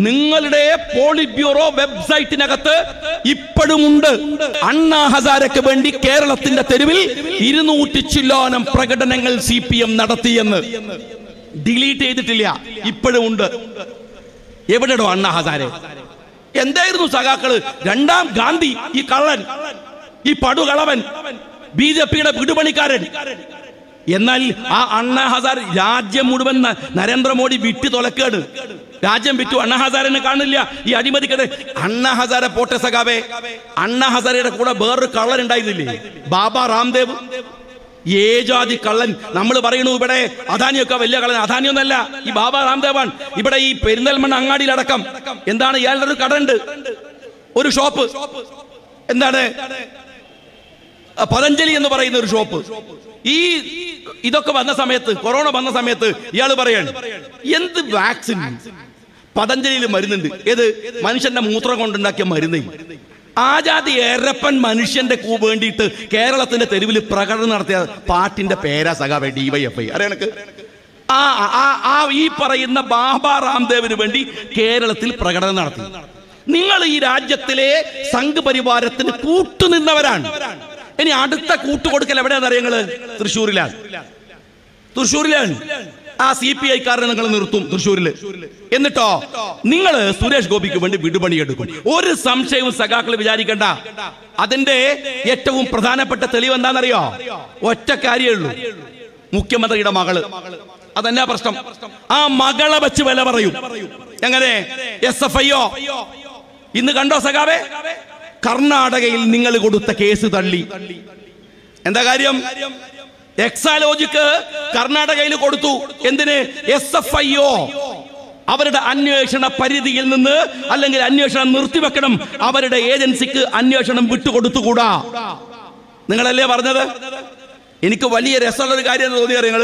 നിങ്ങളുടെ polit bureau വെബ്സൈറ്റിനകത്ത് ഇപ്പോഴുമുണ്ട് അണ്ണാ ഹസാരയ്ക്ക് വേണ്ടി കേരളത്തിന്റെ തെരുവിൽ 200 ചില്ലോനം പ്രകടനങ്ങൾ CPM നടത്തിയെന്ന്. ഡിലീറ്റ് ചെയ്തിട്ടില്ല, ഇപ്പോഴും ഉണ്ട്. എവിടെയോ അണ്ണാ ഹസാരെ? എന്തായിരുന്നു സഖാക്കള്? രണ്ടാം ഗാന്ധി, ഈ കള്ളൻ, ഈ പടുകളവൻ, BJPയുടെ വിടുപണിക്കാരൻ. എന്നാൽ ആ അണ്ണാ ഹസാരെ രാജ്യം മുഴുവൻ നരേന്ദ്രമോദി വിറ്റ് തുലക്കാണ്. രാജ്യം വിറ്റു, അണ്ണാ ഹസാരനെ കാണില്ല. ഈ അഴിമതിക്കടെ അണ്ണാ ഹസാരെ പോട്ടെ സഖാവേ, അണ്ണാ ഹസാരയുടെ കൂടെ വേറൊരു കള്ളൻ ഉണ്ടായിരുന്നില്ലേ, ബാബാ രാംദേവ്. ഏജാതി കള്ളൻ. നമ്മൾ പറയണു ഇവിടെ അദാനിയൊക്കെ വലിയ കള്ളൻ. അദാനിയൊന്നല്ല, ഈ ബാബാ രാംദേവാണ്. ഇവിടെ ഈ പെരിന്തൽമണ്ണ അങ്ങാടിയിലടക്കം എന്താണ് ഇയാളുടെ ഒരു കട ഉണ്ട്, ഒരു ഷോപ്പ്. എന്താണ് പതഞ്ജലി എന്ന് പറയുന്ന ഒരു ഷോപ്പ്. ഇതൊക്കെ വന്ന സമയത്ത്, കൊറോണ വന്ന സമയത്ത് ഇയാൾ പറയാണ് എന്ത് വാക്സിൻ, പതഞ്ജലിയിൽ മരുന്നുണ്ട്. ഏത്? മനുഷ്യന്റെ മൂത്രം കൊണ്ടുണ്ടാക്കിയ മരുന്ന്. ആജാതി ഏറപ്പൻ മനുഷ്യന്റെ വേണ്ടിയിട്ട് കേരളത്തിന്റെ തെരുവിൽ പ്രകടനം നടത്തിയ പാർട്ടിന്റെ പേരാ സഖാവേ DYFI. അറിയണക്ക് ഈ പറയുന്ന ബാബാ രാംദേവിന് വേണ്ടി കേരളത്തിൽ പ്രകടനം നടത്തി. നിങ്ങൾ ഈ രാജ്യത്തിലെ സംഘപരിവാരത്തിന് കൂട്ടുനിന്നവരാണ്. ഇനി അടുത്ത കൂട്ടുകൊടുക്കൽ എവിടെയാണെന്ന് അറിയങ്ങള്? തൃശ്ശൂരിലാണ്. ആ CPI-കാരനെ നിങ്ങൾ നിർത്തും തൃശ്ശൂരില്. എന്നിട്ടോ നിങ്ങൾ സുരേഷ് ഗോപിക്ക് വേണ്ടി വിടുപണി എടുക്കും. ഒരു സംശയവും സഖാക്കൾ വിചാരിക്കണ്ട. അതിന്റെ ഏറ്റവും പ്രധാനപ്പെട്ട തെളിവ് എന്താണെന്നറിയോ? ഒറ്റ കാര്യമേ ഉള്ളൂ, മുഖ്യമന്ത്രിയുടെ മകള്. അതെന്നാ പ്രശ്നം? ആ മകളെ വെച്ച് വില പറയും. എങ്ങനെ? SFIO ഇന്ന് കണ്ടോ സഖാവേ? കർണാടകയിൽ നിങ്ങൾ കൊടുത്ത കേസ് തള്ളി. എന്താ കാര്യം? എക്സാലോജിക്ക് കർണാടകയിൽ കൊടുത്തു. എന്തിന്? SFIO അവരുടെ അന്വേഷണ പരിധിയിൽ നിന്ന്, അല്ലെങ്കിൽ അന്വേഷണം നിർത്തിവെക്കണം, അവരുടെ ഏജൻസിക്ക് അന്വേഷണം വിട്ടുകൊടുത്തുകൂടാ. നിങ്ങളല്ലേ പറഞ്ഞത്? എനിക്ക് വലിയ രസമുള്ളൊരു കാര്യം തോന്നിയ നിങ്ങൾ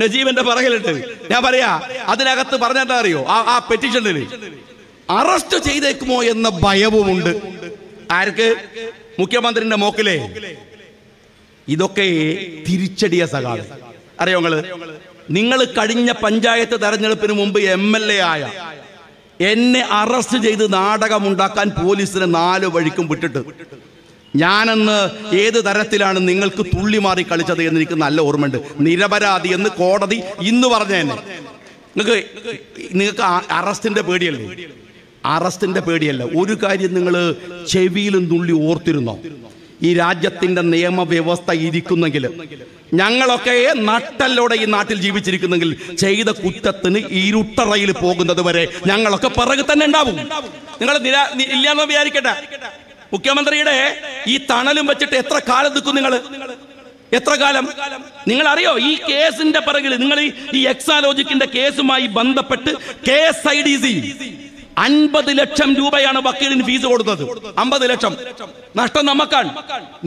നജീബിന്റെ പറയലിട്ട് ഞാൻ പറയാ, അതിനകത്ത് പറഞ്ഞെന്താ അറിയോ? ആ പെറ്റീഷനിൽ അറസ്റ്റ് ചെയ്തേക്കുമോ എന്ന ഭയവുമുണ്ട്. ആർക്ക്? മുഖ്യമന്ത്രിന്റെ മോക്കിലെ. ഇതൊക്കെ തിരിച്ചടിയ സഖാവ്. അറിയോ നിങ്ങൾ കഴിഞ്ഞ പഞ്ചായത്ത് തെരഞ്ഞെടുപ്പിന് മുമ്പ് MLA ആയ എന്നെ അറസ്റ്റ് ചെയ്ത് നാടകമുണ്ടാക്കാൻ പോലീസിനെ 4 വഴിക്കും വിട്ടിട്ട് ഞാനെന്ന് ഏത് തരത്തിലാണ് നിങ്ങൾക്ക് തുള്ളി മാറി കളിച്ചത് എന്ന് എനിക്ക് നല്ല ഓർമ്മയുണ്ട്. നിരപരാധി എന്ന് കോടതി ഇന്ന് പറഞ്ഞതന്നെ. നിങ്ങൾക്ക് അറസ്റ്റിന്റെ പേടിയല്ലേ? അറസ്റ്റിന്റെ പേടിയല്ല. ഒരു കാര്യം നിങ്ങൾ ചെവിയിലും തുള്ളി ഓർത്തിരുന്നോ? ഈ രാജ്യത്തിന്റെ നിയമവ്യവസ്ഥ ഇരിക്കുന്നെങ്കിൽ, ഞങ്ങളൊക്കെ നട്ടല്ലോടെ ഈ നാട്ടിൽ ജീവിച്ചിരിക്കുന്നെങ്കിൽ, ചെയ്ത കുറ്റത്തിന് ഇരുട്ടറയിൽ പോകുന്നത് വരെ ഞങ്ങളൊക്കെ പിറകെ തന്നെ ഉണ്ടാവും. നിങ്ങൾ ഇല്ലാന്ന് വിചാരിക്കട്ടെ. മുഖ്യമന്ത്രിയുടെ ഈ തണലും വെച്ചിട്ട് എത്ര കാലം നിൽക്കും നിങ്ങൾ? എത്ര കാലം? നിങ്ങൾ അറിയോ ഈ കേസിന്റെ പിറകിൽ? നിങ്ങൾ ഈ എക്സാലോജിക്കിന്റെ കേസുമായി ബന്ധപ്പെട്ട് KSIDC 50 ലക്ഷം രൂപയാണ് വക്കീലിന് ഫീസ് കൊടുത്തത്. 50 ലക്ഷം നഷ്ടം നമുക്കാണ്,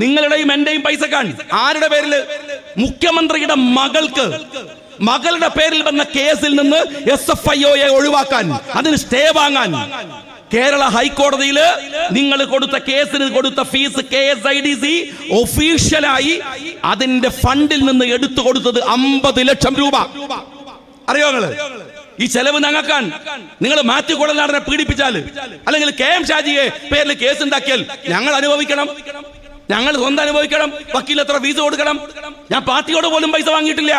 നിങ്ങളുടെയും എന്റെയും പൈസക്കാണ്. ആരുടെ പേരില്? മുഖ്യമന്ത്രിയുടെ മകളുടെ പേരിൽ വന്ന കേസിൽ നിന്ന് SFIOയെ ഒഴിവാക്കാൻ, അതിന് സ്റ്റേ വാങ്ങാൻ കേരള ഹൈക്കോടതിയിൽ നിങ്ങൾ കൊടുത്ത കേസിന് കൊടുത്ത ഫീസ് KSIDC ഒഫീഷ്യലായി അതിന്റെ ഫണ്ടിൽ നിന്ന് എടുത്തു കൊടുത്തത് 50 ലക്ഷം രൂപ. അറിയോ നിങ്ങള്? ഈ ചെലവ് ഞങ്ങൾക്കാൻ. നിങ്ങൾ മാത്യു കുഴൽനാടനെ പീഡിപ്പിച്ചാൽ, അല്ലെങ്കിൽ KM ഷാജിയെ പേരിൽ കേസ് ഉണ്ടാക്കിയാൽ ഞങ്ങൾ അനുഭവിക്കണം, ഞങ്ങൾ സ്വന്തം അനുഭവിക്കണം. വക്കീൽ എത്ര ഫീസ് കൊടുക്കണം? ഞാൻ പാർട്ടിയോട് പോലും പൈസ വാങ്ങിയിട്ടില്ല.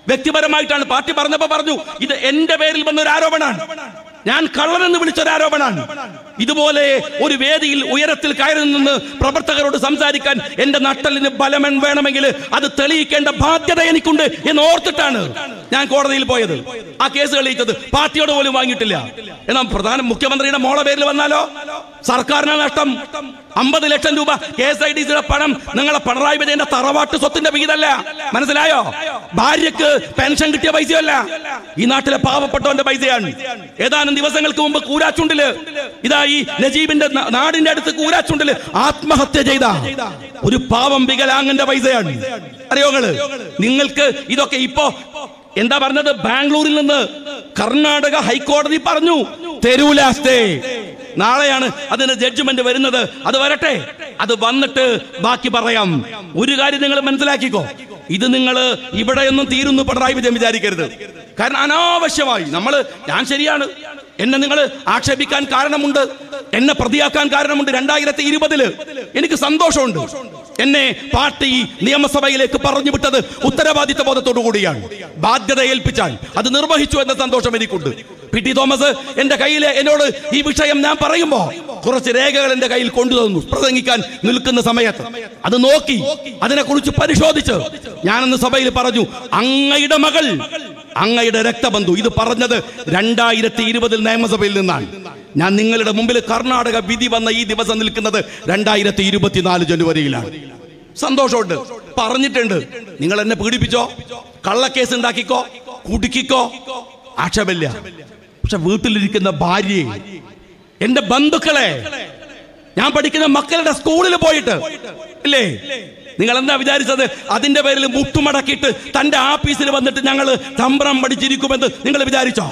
വ്യക്തിപരമായിട്ടാണ്. പാർട്ടി പറഞ്ഞപ്പോ പറഞ്ഞു ഇത് എന്റെ പേരിൽ വന്നൊരു ആരോപണമാണ്, ഞാൻ കള്ളനെന്ന് വിളിച്ചൊരാരോപണമാണ്. ഇതുപോലെ ഒരു വേദിയിൽ ഉയരത്തിൽ കയറി നിന്ന് പ്രവർത്തകരോട് സംസാരിക്കാൻ എന്റെ നട്ടലിന് ബലം വേണമെങ്കിൽ അത് തെളിയിക്കേണ്ട ബാധ്യത എനിക്കുണ്ട് എന്ന് ഓർത്തിട്ടാണ് ഞാൻ കോടതിയിൽ പോയത്. ആ കേസ് തെളിയിച്ചത് പാർട്ടിയോട് പോലും വാങ്ങിയിട്ടില്ല. എന്നാൽ പ്രധാന മുഖ്യമന്ത്രിയുടെ മോളെ പേരിൽ വന്നാലോ സർക്കാരിന് നഷ്ടം 50 ലക്ഷം രൂപ. KSIDCയുടെ പണം നിങ്ങളെ പിണറായി വിജയന്റെ തറവാട്ട് സ്വത്തിന്റെ വിഹിതമല്ല. മനസ്സിലായോ? ഭാര്യക്ക് പെൻഷൻ കിട്ടിയ പൈസയല്ല, ഈ നാട്ടിലെ പാവപ്പെട്ടവന്റെ പൈസയാണ്. ഏതാനും ദിവസങ്ങൾക്ക് മുമ്പ് കൂരാച്ചുണ്ടില്, ഇതാ ഈ നജീബിന്റെ നാടിന്റെ അടുത്ത് കൂരാച്ചുണ്ടില് ആത്മഹത്യ ചെയ്ത ഒരു പാവം വികലാംഗന്റെ പൈസയാണ്. അറിയോ നിങ്ങൾക്ക്? ഇതൊക്കെ ഇപ്പോ എന്താ പറഞ്ഞത്? ബാംഗ്ലൂരിൽ നിന്ന് കർണാടക ഹൈക്കോടതി പറഞ്ഞു തരൂല സ്റ്റേ. നാളെയാണ് അതിന്റെ ജഡ്ജ്മെന്റ് വരുന്നത്. അത് വരട്ടെ, അത് വന്നിട്ട് ബാക്കി പറയാം. ഒരു കാര്യം നിങ്ങൾ മനസ്സിലാക്കിക്കോ, ഇത് നിങ്ങൾ ഇവിടെയൊന്നും തീരുന്നു പിണറായി വിജയൻ വിചാരിക്കരുത്. കാരണം അനാവശ്യമായി ഞാൻ ശരിയാണ്, എന്നെ നിങ്ങൾ ആക്ഷേപിക്കാൻ കാരണമുണ്ട്, എന്നെ പ്രതിയാക്കാൻ കാരണമുണ്ട്. 2020 എനിക്ക് സന്തോഷമുണ്ട്. എന്നെ പാർട്ടി നിയമസഭയിലേക്ക് പറഞ്ഞു വിട്ടത് ഉത്തരവാദിത്ത ബോധത്തോടു കൂടിയാണ്. ബാധ്യത ഏൽപ്പിച്ചാൽ അത് നിർവഹിച്ചു എന്ന സന്തോഷം എനിക്കുണ്ട്. പി.ടി. തോമസ് എന്റെ കയ്യിൽ എന്നോട് ഈ വിഷയം ഞാൻ പറയുമ്പോ കുറച്ച് രേഖകൾ എന്റെ കയ്യിൽ കൊണ്ടുതന്നു. പ്രസംഗിക്കാൻ നിൽക്കുന്ന സമയത്ത് അത് നോക്കി അതിനെക്കുറിച്ച് പരിശോധിച്ച് ഞാനെന്ന് സഭയിൽ പറഞ്ഞു, അങ്ങയുടെ മകൾ, അങ്ങയുടെ രക്തബന്ധു. ഇത് പറഞ്ഞത് 2020 നിയമസഭയിൽ നിന്നാണ്. ഞാൻ നിങ്ങളുടെ മുമ്പിൽ കർണാടക വിധി വന്ന ഈ ദിവസം നിൽക്കുന്നത് 2024 ജനുവരിയിലാണ്. സന്തോഷമുണ്ട്. പറഞ്ഞിട്ടുണ്ട്, നിങ്ങൾ എന്നെ പീഡിപ്പിച്ചോ, കള്ളക്കേസ് ഉണ്ടാക്കിക്കോ, കുടുക്കിക്കോ, ആക്ഷേപമില്ല. പക്ഷെ വീട്ടിലിരിക്കുന്ന ഭാര്യയെ, എന്റെ ബന്ധുക്കളെ, ഞാൻ പഠിക്കുന്ന മക്കളുടെ സ്കൂളിൽ പോയിട്ട് ഇല്ലേ, നിങ്ങൾ എന്താ വിചാരിച്ചത്? അതിന്റെ പേരിൽ മുട്ടുമടക്കിയിട്ട് തന്റെ ആഫീസിൽ വന്നിട്ട് ഞങ്ങൾ തമ്പ്രം പഠിച്ചിരിക്കുമെന്ന് നിങ്ങൾ വിചാരിച്ചോ?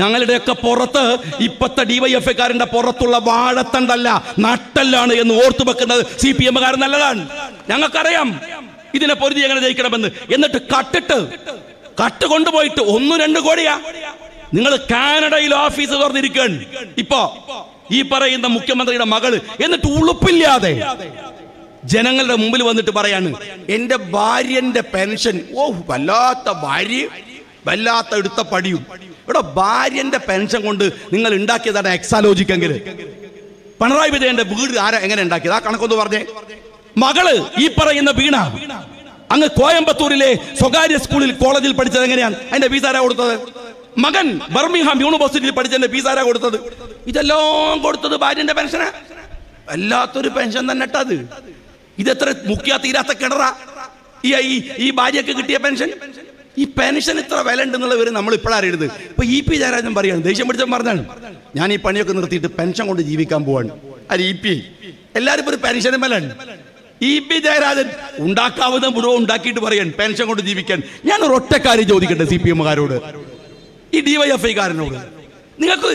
ഞങ്ങളുടെയൊക്കെ പുറത്ത് ഇപ്പത്തെ ഡിവൈഎഫ്ഐക്കാരന്റെ പുറത്തുള്ള വാഴത്തണ്ടല്ല, നട്ടല്ലാണ് എന്ന് ഓർത്തു വെക്കുന്നത് CPM കാരൻ നല്ലതാണ്. ഞങ്ങൾക്കറിയാം ഇതിനെ പൊരുതി എങ്ങനെ ജയിക്കണമെന്ന്. എന്നിട്ട് കട്ട് കൊണ്ടുപോയിട്ട് 1-2 കോടിയാ. നിങ്ങൾ കാനഡയിൽ ഓഫീസ് തുറന്നിരിക്കുകയാണ് ഇപ്പോ ഈ പറയുന്ന മുഖ്യമന്ത്രിയുടെ മകള്. എന്നിട്ട് ഉളുപ്പില്ലാതെ ജനങ്ങളുടെ മുമ്പിൽ വന്നിട്ട് പറയാണ്, എന്റെ ഭാര്യന്റെ പെൻഷൻ, വല്ലാത്ത ഭാര്യ, വല്ലാത്ത എടുത്ത പടിയും. ഇവിടെ ഭാര്യന്റെ പെൻഷൻ കൊണ്ട് നിങ്ങൾ ഉണ്ടാക്കിയതാണ് എക്സാലോജിക്കെങ്കിൽ. പിണറായി വിജയന്റെ വീട് എങ്ങനെ ഉണ്ടാക്കിയത്? ആ കണക്കൊന്ന് പറഞ്ഞേ. മകള് ഈ പറയുന്ന വീണ അങ്ങ് കോയമ്പത്തൂരിലെ സ്വകാര്യ സ്കൂളിൽ കോളേജിൽ പഠിച്ചത് എങ്ങനെയാണ്? അതിന്റെ ഫീസ് ആരാ കൊടുത്തത്? മകൻ ബർമിംഗ്ഹാം യൂണിവേഴ്സിറ്റിയിൽ പഠിച്ചതിന്റെ ഫീസ് ആരാ കൊടുത്തത്? ഇതെല്ലാം കൊടുത്തത് ഭാര്യന്റെ പെൻഷനാ. വല്ലാത്തൊരു പെൻഷൻ തന്നെ ഇട്ടത്. ഇതെത്ര മുഖ്യ തീരാത്ത കിണറ ഈ ഭാര്യക്ക് കിട്ടിയ പെൻഷൻ. ഈ പെൻഷൻ ഇത്ര വില ഉണ്ടെന്നുള്ള വിവരം നമ്മൾ ഇപ്പോഴാണ് എഴുതുന്നത്. ഇപ്പൊ EP ജയരാജൻ പറയാണ്, ദേഷ്യം പിടിച്ച പറഞ്ഞാണ്, ഞാൻ ഈ പണിയൊക്കെ നിർത്തിയിട്ട് പെൻഷൻ കൊണ്ട് ജീവിക്കാൻ പോവാണ്. അത് EP എല്ലാവരും ഇപ്പൊ ഒരു പെൻഷനും മേലാണ്. EP ജയരാജൻ ഉണ്ടാക്കാവുന്ന മുഴുവൻ ഉണ്ടാക്കിയിട്ട് പറയാൻ പെൻഷൻ കൊണ്ട് ജീവിക്കാൻ. ഞാൻ ഒരു ഒറ്റക്കാര്യം ചോദിക്കട്ടെ CPM-കാരോട്, ഈ DYFI-കാരനോട്, നിങ്ങൾക്ക്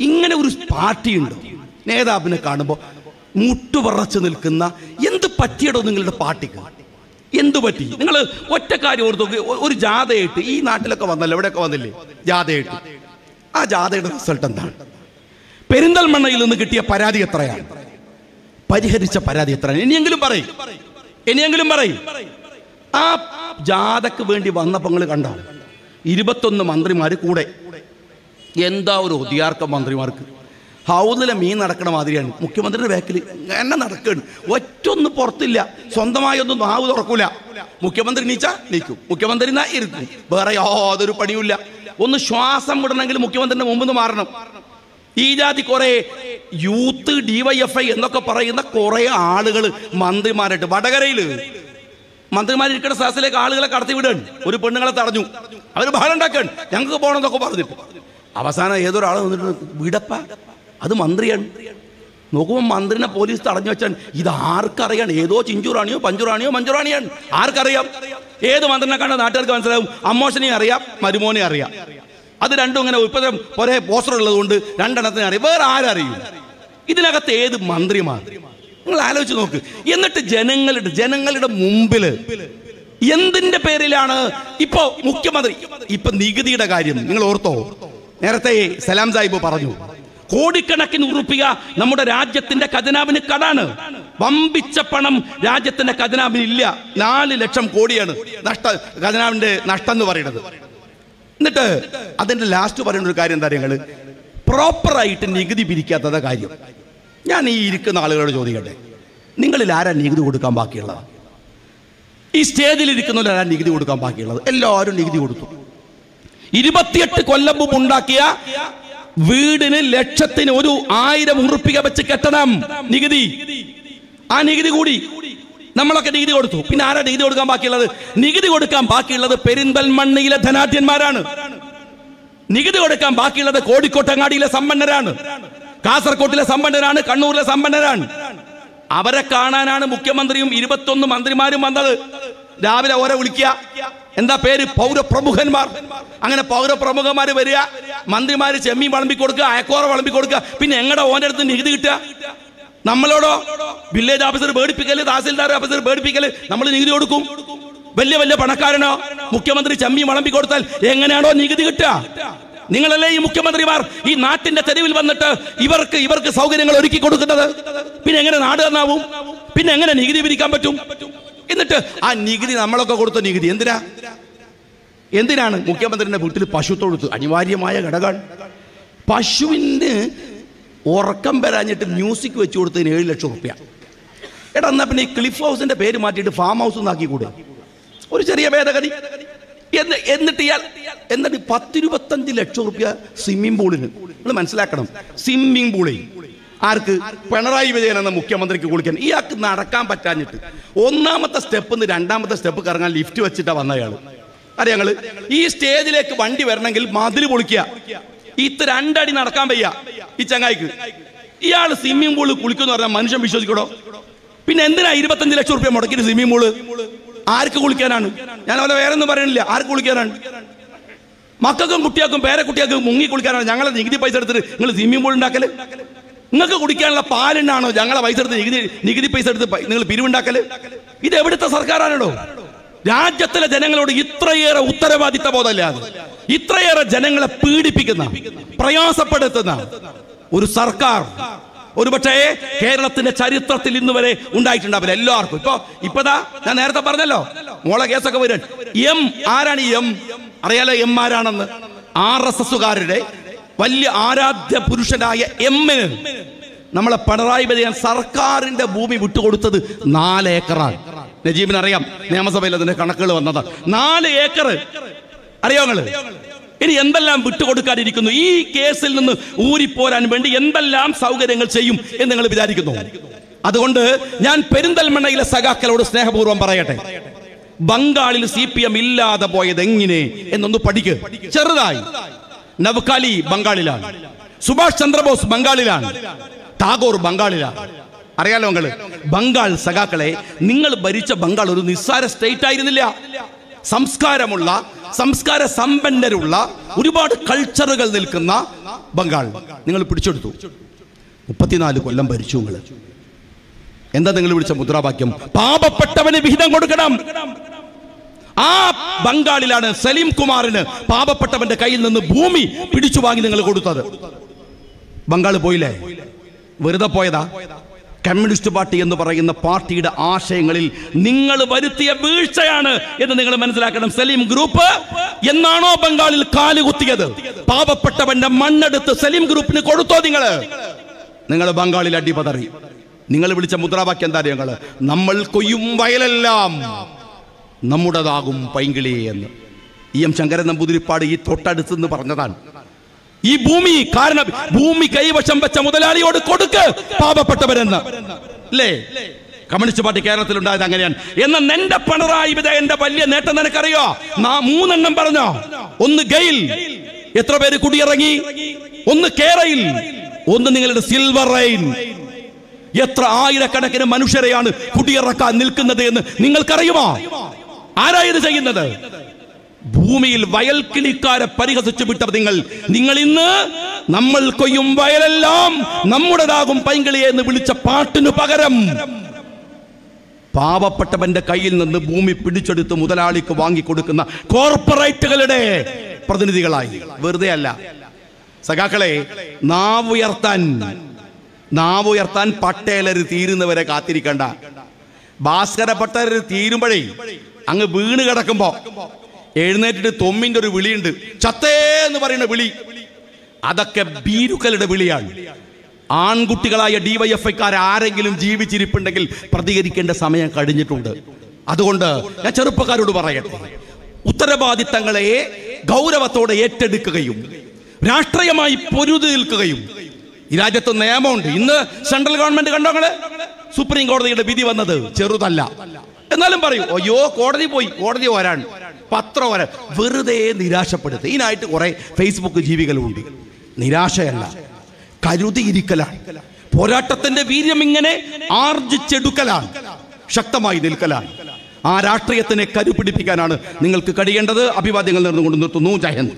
ഇങ്ങനെ ഒരു പാർട്ടി ഉണ്ട്, നേതാവിനെ കാണുമ്പോൾ മുട്ടുപറച്ച് നിൽക്കുന്ന, എന്ത് പറ്റിയടോ നിങ്ങളുടെ പാർട്ടിക്ക്? എന്തു പറ്റി? നിങ്ങൾ ഒറ്റ കാര്യം ഓർത്ത് നോക്കി. ഒരു ജാഥയായിട്ട് ഈ നാട്ടിലൊക്കെ വന്നല്ലോ, എവിടെയൊക്കെ വന്നില്ലേ ജാഥയായിട്ട്? ആ ജാഥയുടെ റിസൾട്ട് എന്താണ്? പെരിന്തൽമണ്ണയിൽ നിന്ന് കിട്ടിയ പരാതി എത്രയാണ്? പരിഹരിച്ച പരാതി എത്രയാണ്? ഇനിയെങ്കിലും പറയും. ആ ജാഥക്ക് വേണ്ടി വന്നപ്പോൾ നിങ്ങൾ കണ്ടോ 21 മന്ത്രിമാര് കൂടെ. എന്താ ഒരു ഒതിയാർക്ക മന്ത്രിമാർക്ക്! ഹൗസിലെ മീൻ നടക്കണ മാതിരിയാണ് മുഖ്യമന്ത്രിയുടെ ബാക്കിൽ എന്നെ നടക്കുകയാണ്. ഒറ്റൊന്നും പുറത്തില്ല, സ്വന്തമായി ഒന്നും നാവ് തുറക്കൂല. മുഖ്യമന്ത്രി നീക്കും, മുഖ്യമന്ത്രി ഇരിക്കും, വേറെ യാതൊരു പണിയുമില്ല. ഒന്ന് ശ്വാസം വിടണമെങ്കിൽ മുഖ്യമന്ത്രിന്റെ മുമ്പിൽ നിന്ന് മാറണം. ഈ ജാതി കുറെ യൂത്ത് DYFI എന്നൊക്കെ പറയുന്ന കുറെ ആളുകൾ മന്ത്രിമാരായിട്ട് വടകരയില് മന്ത്രിമാരിരിക്കുന്ന സ്ഥലത്തിലേക്ക് ആളുകളെ കടത്തി വിടുകയാണ്. ഒരു പെണ്ണുങ്ങളെ തടഞ്ഞു, അവർ ബഹളം ഉണ്ടാക്കുകയാണ്, ഞങ്ങൾക്ക് പോകണമെന്നൊക്കെ പറഞ്ഞിട്ട്. അവസാനം ഏതൊരാൾ വന്നിട്ട് വിടപ്പ, അത് മന്ത്രിയാണ്. നോക്കുമ്പോൾ മന്ത്രിനെ പോലീസ് തടഞ്ഞു വെച്ചാൽ ഇത് ആർക്കറിയാണ്? ഏതോ ചിഞ്ചുറാണിയോ മഞ്ചുറാണിയാണ്, ആർക്കറിയാം? ഏത് മന്ത്രിനെ കണ്ട നാട്ടുകാർക്ക് മനസ്സിലാവും. അമ്മോഷനെ അറിയാം, മരുമോനെ അറിയാം. അത് രണ്ടും ഇങ്ങനെ ഇപ്പോഴും ഒരേ പോസ്റ്റർ ഉള്ളത് കൊണ്ട് രണ്ടെണ്ണത്തിനെ അറിയാം, വേറെ ആരറിയും? ഇതിനകത്ത് ഏത് മന്ത്രിമാർ? നിങ്ങൾ ആലോചിച്ച് നോക്ക്. എന്നിട്ട് ജനങ്ങളുടെ മുമ്പില് എന്തിന്റെ പേരിലാണ് ഇപ്പോ മുഖ്യമന്ത്രി? ഇപ്പൊ നികുതിയുടെ കാര്യം നിങ്ങൾ ഓർത്തോ? നേരത്തെ സലാം സാഹിബ് പറഞ്ഞു, കോടിക്കണക്കിന് ഉറുപ്പിക നമ്മുടെ രാജ്യത്തിന്റെ ഖജനാവിന് കടാണ്. വമ്പിച്ച പണം രാജ്യത്തിന്റെ ഖജനാവിന് ഇല്ല. 4 ലക്ഷം കോടിയാണ് ഖജനാവിന്റെ നഷ്ടം എന്ന് പറയുന്നത്. എന്നിട്ട് അതിന്റെ ലാസ്റ്റ് പറയുന്ന ഒരു കാര്യം എന്താ? ഞങ്ങള് പ്രോപ്പറായിട്ട് നികുതി പിരിക്കാത്തത കാര്യം. ഞാൻ ഈ ഇരിക്കുന്ന ആളുകളോട് ചോദിക്കട്ടെ, നിങ്ങളിൽ ആരാ നികുതി കൊടുക്കാൻ ബാക്കിയുള്ളത്? ഈ സ്റ്റേജിൽ ഇരിക്കുന്നവർ ആരാ നികുതി കൊടുക്കാൻ ബാക്കിയുള്ളത്? എല്ലാവരും നികുതി കൊടുത്തു. 28 കൊല്ലം മുമ്പ് ഉണ്ടാക്കിയ വീടിന് ലക്ഷത്തിന് 1000 ഉറുപ്പിക വെച്ച് കെട്ടണം നികുതി. ആ നികുതി കൂടി നമ്മളൊക്കെ നികുതി കൊടുത്തു. പിന്നെ ആരാ നികുതി കൊടുക്കാൻ ബാക്കിയുള്ളത്? നികുതി കൊടുക്കാൻ ബാക്കിയുള്ളത് പെരിന്തൽമണ്ണയിലെ ധനാഢ്യന്മാരാണ്. നികുതി കൊടുക്കാൻ ബാക്കിയുള്ളത് കോഴിക്കോട്ടങ്ങാടിയിലെ സമ്പന്നരാണ്, കാസർകോട്ടിലെ സമ്പന്നരാണ്, കണ്ണൂരിലെ സമ്പന്നരാണ്. അവരെ കാണാനാണ് മുഖ്യമന്ത്രിയും 21 മന്ത്രിമാരും വന്നത്. രാവിലെ ഓരോ വിളിക്കുക, എന്താ പേര്? പൗരപ്രമുഖന്മാർ. അങ്ങനെ പൗരപ്രമുഖന്മാര് വരിക, മന്ത്രിമാര് ചെമ്മീൻ വിളമ്പി കൊടുക്കുക, അയക്കോറ വിളമ്പി കൊടുക്കുക. പിന്നെ എങ്ങടെ ഓന്റെ അടുത്ത് നികുതി കിട്ടുക? നമ്മളോടോ വില്ലേജ് ഓഫീസർ പേടിപ്പിക്കല്, തഹസിൽദാർ ഓഫീസർ പേടിപ്പിക്കല്, നമ്മൾ നികുതി കൊടുക്കും. വലിയ പണക്കാരനോ മുഖ്യമന്ത്രി ചെമ്മീൻ വിളമ്പി കൊടുത്താൽ എങ്ങനെയാണോ നികുതി കിട്ടുക? നിങ്ങളല്ലേ ഈ മുഖ്യമന്ത്രിമാർ ഈ നാട്ടിന്റെ തെരുവിൽ വന്നിട്ട് ഇവർക്ക് സൗകര്യങ്ങൾ ഒരുക്കി കൊടുക്കുന്നത്? പിന്നെ എങ്ങനെ നാട് നന്നാവും? പിന്നെ എങ്ങനെ നികുതി പിരിക്കാൻ പറ്റും? എന്നിട്ട് ആ നികുതി നമ്മളൊക്കെ കൊടുത്ത നികുതി എന്തിനാണ്? മുഖ്യമന്ത്രിയുടെ വീട്ടിൽ പശു തൊഴുത്ത് അനിവാര്യമായ ഘടകമാണ്. പശുവിന് ഉറക്കം വരാഞ്ഞിട്ട് മ്യൂസിക് വെച്ച് കൊടുത്തതിന് 7 ലക്ഷം റുപ്യ. എടാ, എന്നാ പിന്നെ ഈ ക്ലിഫ് ഹൗസിന്റെ പേര് മാറ്റിയിട്ട് ഫാം ഹൗസ് എന്നാക്കി കൂടെ? ഒരു ചെറിയ ഭേദഗതി. എന്നിട്ട് 10-25 ലക്ഷം റുപ്യ സ്വിമ്മിംഗ് പൂളിന്. നിങ്ങൾ മനസ്സിലാക്കണം, സ്വിമ്മിംഗ് പൂളിൽ ആർക്ക്? പിണറായി വിജയൻ എന്ന മുഖ്യമന്ത്രിക്ക് കുളിക്കാൻ. ഇയാൾക്ക് നടക്കാൻ പറ്റാഞ്ഞിട്ട് 1ാമത്തെ സ്റ്റെപ്പിൽ നിന്ന് 2ാമത്തെ സ്റ്റെപ്പ് കറങ്ങാൻ ലിഫ്റ്റ് വെച്ചിട്ടാ വന്ന അയാൾ. അറിയാം, ഞങ്ങള് ഈ സ്റ്റേജിലേക്ക് വണ്ടി വരണമെങ്കിൽ മതിൽ പൊളിക്കുക. 2 അടി നടക്കാൻ വയ്യ ഈ ചങ്ങായിക്ക്. ഇയാൾ സ്വിമ്മിംഗ് പൂളിൽ കുളിക്കുന്നു പറഞ്ഞാൽ മനുഷ്യൻ വിശ്വസിക്കണോ? പിന്നെ എന്തിനാ 25 ലക്ഷം റുപ്യ മുടക്കിയിട്ട് സ്വിമ്മിംഗ് പൂള്? ആർക്ക് കുളിക്കാനാണ്? ഞാൻ അവരെ വേറെ ഒന്നും പറയണില്ല. ആർക്ക് കുളിക്കാനാണ്? മക്കൾക്കും കുട്ടികൾക്കും പേരക്കുട്ടികൾക്കും മുങ്ങി കുളിക്കാനാണ്. ഞങ്ങളെ നികുതി പൈസ എടുത്തിട്ട് നിങ്ങൾ സ്വിമ്മിംഗ് പൂൾ ഉണ്ടാക്കല്? നിങ്ങൾക്ക് കുടിക്കാനുള്ള പാലിനാണോ ഞങ്ങളെ പൈസ എടുത്ത് നികുതി പൈസ എടുത്ത് നിങ്ങൾ പിരിവുണ്ടാക്കല്? ഇത് എവിടുത്തെ സർക്കാരാണോ? രാജ്യത്തിലെ ജനങ്ങളോട് ഇത്രയേറെ ഉത്തരവാദിത്ത ബോധമില്ലാതെ, ഇത്രയേറെ ജനങ്ങളെ പീഡിപ്പിക്കുന്ന, പ്രയാസപ്പെടുത്തുന്ന ഒരു സർക്കാർ ഒരുപക്ഷേ കേരളത്തിന്റെ ചരിത്രത്തിൽ ഇന്ന് വരെ ഉണ്ടായിട്ടുണ്ടാവില്ല. എല്ലാവർക്കും ഇപ്പതാ ഞാൻ നേരത്തെ പറഞ്ഞല്ലോ, മോളെ കേസൊക്കെ വരും. ആരാണ് ഈ അറിയാലോ ആരാണെന്ന്? RSSകാരുടെ വലിയ ആരാധ്യ പുരുഷനായ എമ്മിന് നമ്മളെ പിണറായി വിജയൻ സർക്കാരിന്റെ ഭൂമി വിട്ടുകൊടുത്തത് 4 ഏക്കറാണ്. നജീബിന് അറിയാം, നിയമസഭയിൽ അതിന്റെ കണക്കുകൾ വന്നത് 4 ഏക്കർ. അറിയാങ്ങള് ഇനി എന്തെല്ലാം വിട്ടുകൊടുക്കാതിരിക്കുന്നു? ഈ കേസിൽ നിന്ന് ഊരിപ്പോരാൻ വേണ്ടി എന്തെല്ലാം സൗകര്യങ്ങൾ ചെയ്യും എന്ന് നിങ്ങൾ വിചാരിക്കുന്നു? അതുകൊണ്ട് ഞാൻ പെരിന്തൽമണ്ണയിലെ സഖാക്കളോട് സ്നേഹപൂർവ്വം പറയട്ടെ, ബംഗാളിൽ CPM ഇല്ലാതെ പോയത് എങ്ങനെ എന്നൊന്ന് പഠിക്ക്. ചെറുതായി നവ്കാലി ബംഗാളിലാണ്, സുഭാഷ് ചന്ദ്രബോസ് ബംഗാളിലാണ്, ടാഗോർ ബംഗാളിലാണ്. അറിയാലോ നിങ്ങള് ബംഗാൾ സഖാക്കളെ, നിങ്ങൾ ഭരിച്ച ബംഗാൾ ഒരു നിസ്സാര സ്റ്റേറ്റ് ആയിരുന്നില്ല. സംസ്കാരമുള്ള, സംസ്കാര സമ്പന്നരുള്ള, ഒരുപാട് കൾച്ചറുകൾ നിൽക്കുന്ന ബംഗാൾ നിങ്ങൾ പിടിച്ചെടുത്തു. 34 കൊല്ലം ഭരിച്ചു. നിങ്ങൾ എന്താ നിങ്ങൾ വിളിച്ച മുദ്രാവാക്യം? പാപപ്പെട്ടവന് വിഹിതം കൊടുക്കണം. ആ ബംഗാളിലാണ് സലീം കുമാറിന് പാപപ്പെട്ടവന്റെ കയ്യിൽ നിന്ന് ഭൂമി പിടിച്ചു വാങ്ങി നിങ്ങൾ കൊടുത്തത്. ബംഗാൾ പോയില്ലേ? വെറുതെ പോയതാ? കമ്മ്യൂണിസ്റ്റ് പാർട്ടി എന്ന് പറയുന്ന പാർട്ടിയുടെ ആശയങ്ങളിൽ നിങ്ങൾ വരുത്തിയ വീഴ്ചയാണ് എന്ന് നിങ്ങൾ മനസ്സിലാക്കണം. സലീം ഗ്രൂപ്പ് എന്നാണോ ബംഗാളിൽ കാലുകുത്തിയത്? പാവപ്പെട്ടവന്റെ മണ്ണെടുത്ത് സലീം ഗ്രൂപ്പിന് കൊടുത്തോ? നിങ്ങൾ ബംഗാളിൽ അടിപതറി. നിങ്ങൾ വിളിച്ച മുദ്രാവാക്യം എന്താ? നമ്മൾ കൊയ്യും വയലെല്ലാം നമ്മുടേതാകും പൈങ്കിളിയെ എന്ന് EM ശങ്കരൻ നമ്പൂതിരിപ്പാട് ഈ തൊട്ടടുത്ത് പറഞ്ഞതാണ്. ഈ ഭൂമി കാരണം ഭൂമി കൈവശം വെച്ച മുതലാളിയോട് കൊടുക്ക് പാവപ്പെട്ടവരെന്ന് അല്ലേ? കമ്മ്യൂണിസ്റ്റ് പാർട്ടി കേരളത്തിൽ ഉണ്ടായത് അങ്ങനെയാണ്. എന്നാൽ നിന്റെ പിണറായി വിജയന്റെ വലിയ നേട്ടം നിനക്കറിയോ? 3 എണ്ണം പറഞ്ഞോ. ഒന്ന് ഗെയിൽ, എത്ര പേര് കുടിയിറങ്ങി? ഒന്ന് കേരയിൽ, ഒന്ന് നിങ്ങളുടെ സിൽവർ റെയിൻ. എത്ര ആയിരക്കണക്കിന് മനുഷ്യരെയാണ് കുടിയിറക്കാൻ നിൽക്കുന്നത് എന്ന് നിങ്ങൾക്കറിയുമോ? ആരായത് ചെയ്യുന്നത്? ഭൂമിയിൽ വയൽക്കിളിക്കാരെ പരിഹസിച്ചു വിട്ട നിങ്ങൾ ഇന്ന് നമ്മൾ കൊയ്യും വയലെല്ലാം നമ്മുടേതാകും പൈങ്കിളിയെ എന്ന് വിളിച്ച പാട്ടിനു പകരം പാവപ്പെട്ടവന്റെ കയ്യിൽ നിന്ന് ഭൂമി പിടിച്ചെടുത്ത് മുതലാളിക്ക് വാങ്ങിക്കൊടുക്കുന്ന കോർപ്പറേറ്റുകളുടെ പ്രതിനിധികളായി. വെറുതെ അല്ല സഖാക്കളെ, നാവുയർത്താൻ പട്ടേലർ തീരുന്നവരെ കാത്തിരിക്കണ്ട. ഭാസ്കര പട്ടേലർ തീരുമ്പോഴേ അങ്ങ് വീണ് കിടക്കുമ്പോ എഴുന്നേറ്റിട്ട് തൊമ്മിന്റെ ഒരു വിളിയുണ്ട്, ചത്തേ എന്ന് പറയുന്ന വിളി. അതൊക്കെ ഭീരുക്കളുടെ വിളിയാണ്. ആൺകുട്ടികളായ DYFIക്കാർ ആരെങ്കിലും ജീവിച്ചിരിപ്പുണ്ടെങ്കിൽ പ്രതികരിക്കേണ്ട സമയം കഴിഞ്ഞിട്ടുണ്ട്. അതുകൊണ്ട് ഞാൻ ചെറുപ്പക്കാരോട് പറയട്ടെ, ഉത്തരവാദിത്തങ്ങളെ ഗൗരവത്തോടെ ഏറ്റെടുക്കുകയും രാഷ്ട്രീയമായി പൊരുതി നിൽക്കുകയും. ഈ രാജ്യത്ത് നിയമമുണ്ട്. ഇന്ന് സെൻട്രൽ ഗവൺമെന്റ് കണ്ടോ നിങ്ങള്? സുപ്രീം കോടതിയുടെ വിധി വന്നത് ചെറുതല്ല. എന്നാലും പറയൂ, അയ്യോ കോടതി വരാൻ പത്രം വരാൻ. വെറുതെ നിരാശപ്പെടുത്തുക. ഇതിനായിട്ട് കുറെ ഫേസ്ബുക്ക് ജീവികളുണ്ട്. നിരാശയല്ല, കരുതിയിരിക്കലാണ്. പോരാട്ടത്തിന്റെ വീര്യം ഇങ്ങനെ ആർജിച്ചെടുക്കലാണ്, ശക്തമായി നിൽക്കലാണ്. ആ രാഷ്ട്രീയത്തിനെ കരുപിടിപ്പിക്കാനാണ് നിങ്ങൾക്ക് കഴിയേണ്ടത്. അഭിവാദ്യങ്ങൾ നേർന്നുകൊണ്ട് നിർത്തുന്നു. ജയ് ഹിന്ദ്.